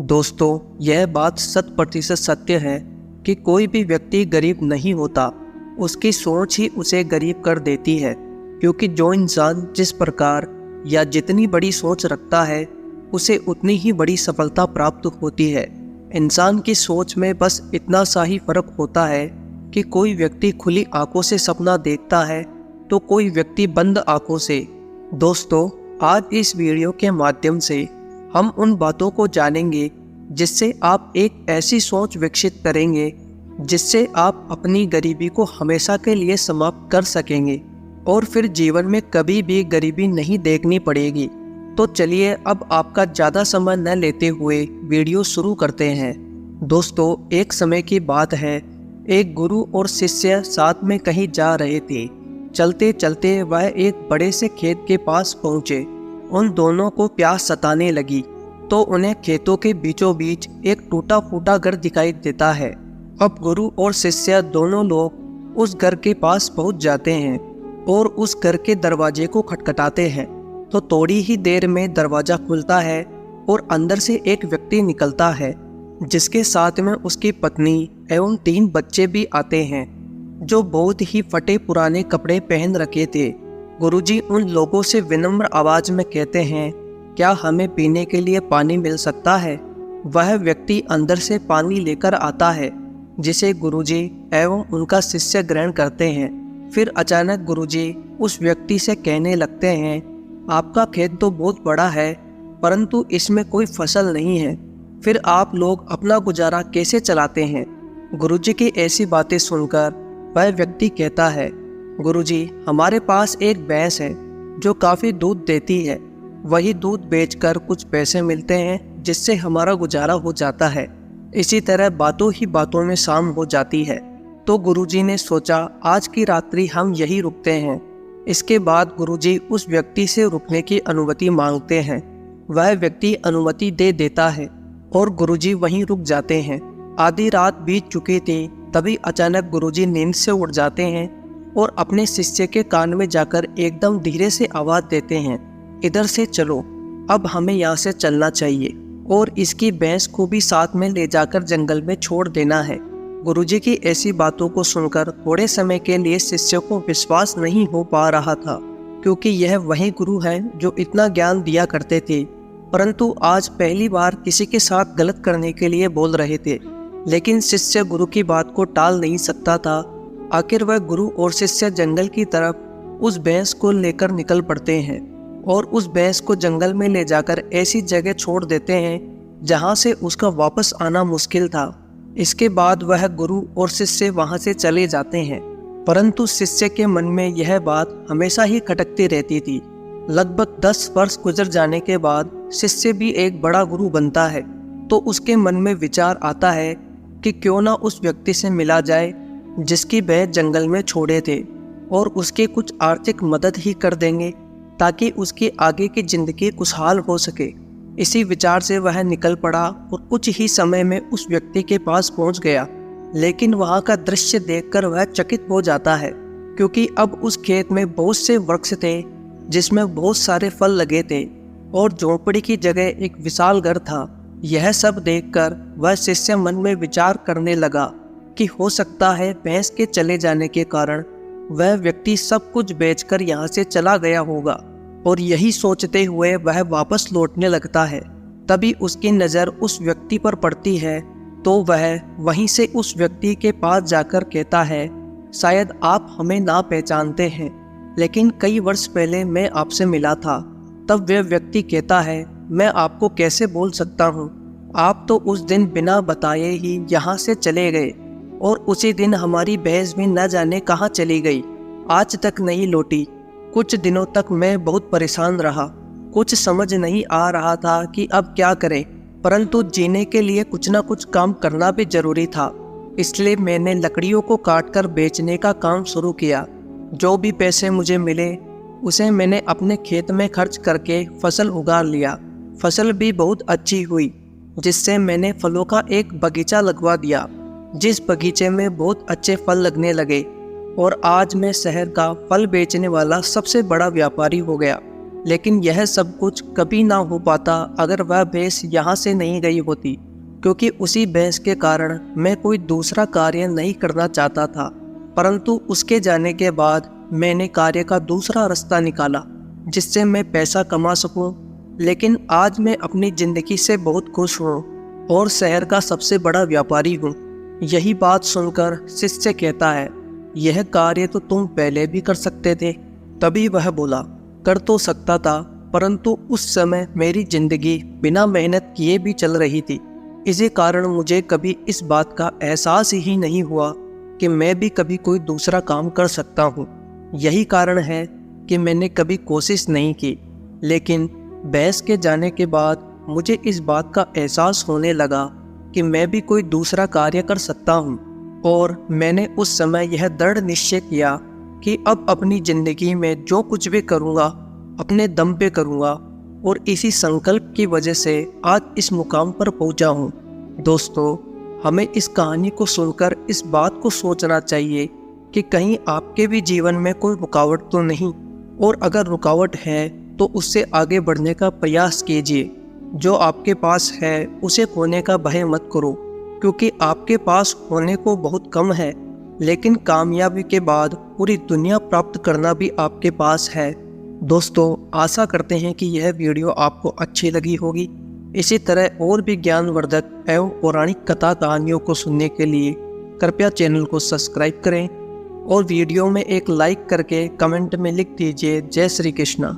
दोस्तों, यह बात 100% सत्य है कि कोई भी व्यक्ति गरीब नहीं होता। उसकी सोच ही उसे गरीब कर देती है, क्योंकि जो इंसान जिस प्रकार या जितनी बड़ी सोच रखता है उसे उतनी ही बड़ी सफलता प्राप्त होती है। इंसान की सोच में बस इतना सा ही फर्क होता है कि कोई व्यक्ति खुली आंखों से सपना देखता है तो कोई व्यक्ति बंद आंखों से। दोस्तों, आज इस वीडियो के माध्यम से हम उन बातों को जानेंगे जिससे आप एक ऐसी सोच विकसित करेंगे जिससे आप अपनी गरीबी को हमेशा के लिए समाप्त कर सकेंगे और फिर जीवन में कभी भी गरीबी नहीं देखनी पड़ेगी। तो चलिए अब आपका ज़्यादा समय न लेते हुए वीडियो शुरू करते हैं। दोस्तों, एक समय की बात है, एक गुरु और शिष्य साथ में कहीं जा रहे थे। चलते चलते वह एक बड़े से खेत के पास पहुँचे। उन दोनों को प्यास सताने लगी तो उन्हें खेतों के बीचों बीच एक टूटा फूटा घर दिखाई देता है। अब गुरु और शिष्य दोनों लोग उस घर के पास पहुंच जाते हैं और उस घर के दरवाजे को खटखटाते हैं तो थोड़ी ही देर में दरवाज़ा खुलता है और अंदर से एक व्यक्ति निकलता है जिसके साथ में उसकी पत्नी एवं 3 बच्चे भी आते हैं जो बहुत ही फटे पुराने कपड़े पहन रखे थे। गुरुजी उन लोगों से विनम्र आवाज में कहते हैं, क्या हमें पीने के लिए पानी मिल सकता है? वह व्यक्ति अंदर से पानी लेकर आता है जिसे गुरुजी एवं उनका शिष्य ग्रहण करते हैं। फिर अचानक गुरुजी उस व्यक्ति से कहने लगते हैं, आपका खेत तो बहुत बड़ा है परंतु इसमें कोई फसल नहीं है, फिर आप लोग अपना गुजारा कैसे चलाते हैं? गुरुजी की ऐसी बातें सुनकर वह व्यक्ति कहता है, गुरुजी, हमारे पास एक भैंस है जो काफ़ी दूध देती है। वही दूध बेचकर कुछ पैसे मिलते हैं जिससे हमारा गुजारा हो जाता है। इसी तरह बातों ही बातों में शाम हो जाती है तो गुरुजी ने सोचा आज की रात्रि हम यही रुकते हैं। इसके बाद गुरुजी उस व्यक्ति से रुकने की अनुमति मांगते हैं। वह व्यक्ति अनुमति दे देता है और गुरुजी वहीं रुक जाते हैं। आधी रात बीत चुकी थी, तभी अचानक गुरुजी नींद से उठ जाते हैं और अपने शिष्य के कान में जाकर एकदम धीरे से आवाज़ देते हैं, इधर से चलो, अब हमें यहाँ से चलना चाहिए और इसकी भैंस को भी साथ में ले जाकर जंगल में छोड़ देना है। गुरुजी की ऐसी बातों को सुनकर थोड़े समय के लिए शिष्य को विश्वास नहीं हो पा रहा था, क्योंकि यह वही गुरु हैं जो इतना ज्ञान दिया करते थे, परंतु आज पहली बार किसी के साथ गलत करने के लिए बोल रहे थे। लेकिन शिष्य गुरु की बात को टाल नहीं सकता था। आखिर वह गुरु और शिष्य जंगल की तरफ उस भैंस को लेकर निकल पड़ते हैं और उस भैंस को जंगल में ले जाकर ऐसी जगह छोड़ देते हैं जहां से उसका वापस आना मुश्किल था। इसके बाद वह गुरु और शिष्य वहां से चले जाते हैं, परंतु शिष्य के मन में यह बात हमेशा ही खटकती रहती थी। लगभग 10 वर्ष गुजर जाने के बाद शिष्य भी एक बड़ा गुरु बनता है तो उसके मन में विचार आता है कि क्यों ना उस व्यक्ति से मिला जाए जिसकी भैंस जंगल में छोड़े थे और उसकी कुछ आर्थिक मदद ही कर देंगे ताकि उसकी आगे की जिंदगी खुशहाल हो सके। इसी विचार से वह निकल पड़ा और कुछ ही समय में उस व्यक्ति के पास पहुंच गया। लेकिन वहां का दृश्य देखकर वह चकित हो जाता है, क्योंकि अब उस खेत में बहुत से वृक्ष थे जिसमें बहुत सारे फल लगे थे और झोंपड़ी की जगह एक विशाल घर था। यह सब देखकर वह शिष्य मन में विचार करने लगा कि हो सकता है भैंस के चले जाने के कारण वह व्यक्ति सब कुछ बेचकर यहाँ से चला गया होगा, और यही सोचते हुए वह वापस लौटने लगता है। तभी उसकी नज़र उस व्यक्ति पर पड़ती है तो वह वहीं से उस व्यक्ति के पास जाकर कहता है, शायद आप हमें ना पहचानते हैं, लेकिन कई वर्ष पहले मैं आपसे मिला था। तब वह व्यक्ति कहता है, मैं आपको कैसे बोल सकता हूँ, आप तो उस दिन बिना बताए ही यहाँ से चले गए और उसी दिन हमारी भैंस भी न जाने कहाँ चली गई, आज तक नहीं लौटी। कुछ दिनों तक मैं बहुत परेशान रहा, कुछ समझ नहीं आ रहा था कि अब क्या करें, परंतु जीने के लिए कुछ ना कुछ काम करना भी जरूरी था। इसलिए मैंने लकड़ियों को काटकर बेचने का काम शुरू किया। जो भी पैसे मुझे मिले उसे मैंने अपने खेत में खर्च करके फसल उगा लिया। फसल भी बहुत अच्छी हुई, जिससे मैंने फलों का एक बगीचा लगवा दिया, जिस बगीचे में बहुत अच्छे फल लगने लगे और आज मैं शहर का फल बेचने वाला सबसे बड़ा व्यापारी हो गया। लेकिन यह सब कुछ कभी ना हो पाता अगर वह भैंस यहाँ से नहीं गई होती, क्योंकि उसी भैंस के कारण मैं कोई दूसरा कार्य नहीं करना चाहता था। परंतु उसके जाने के बाद मैंने कार्य का दूसरा रास्ता निकाला जिससे मैं पैसा कमा सकूं। लेकिन आज मैं अपनी ज़िंदगी से बहुत खुश हूँ और शहर का सबसे बड़ा व्यापारी हूँ। यही बात सुनकर शिष्य कहता है, यह कार्य तो तुम पहले भी कर सकते थे। तभी वह बोला, कर तो सकता था, परंतु उस समय मेरी जिंदगी बिना मेहनत किए भी चल रही थी। इसी कारण मुझे कभी इस बात का एहसास ही नहीं हुआ कि मैं भी कभी कोई दूसरा काम कर सकता हूँ। यही कारण है कि मैंने कभी कोशिश नहीं की। लेकिन भैंस के जाने के बाद मुझे इस बात का एहसास होने लगा कि मैं भी कोई दूसरा कार्य कर सकता हूँ, और मैंने उस समय यह दृढ़ निश्चय किया कि अब अपनी ज़िंदगी में जो कुछ भी करूँगा अपने दम पे करूँगा, और इसी संकल्प की वजह से आज इस मुकाम पर पहुँचा हूँ। दोस्तों, हमें इस कहानी को सुनकर इस बात को सोचना चाहिए कि कहीं आपके भी जीवन में कोई रुकावट तो नहीं, और अगर रुकावट है तो उससे आगे बढ़ने का प्रयास कीजिए। जो आपके पास है उसे खोने का भय मत करो, क्योंकि आपके पास होने को बहुत कम है, लेकिन कामयाबी के बाद पूरी दुनिया प्राप्त करना भी आपके पास है। दोस्तों, आशा करते हैं कि यह वीडियो आपको अच्छी लगी होगी। इसी तरह और भी ज्ञानवर्धक एवं पौराणिक कथा कहानियों को सुनने के लिए कृपया चैनल को सब्सक्राइब करें और वीडियो में एक लाइक करके कमेंट में लिख दीजिए जय श्री कृष्णा।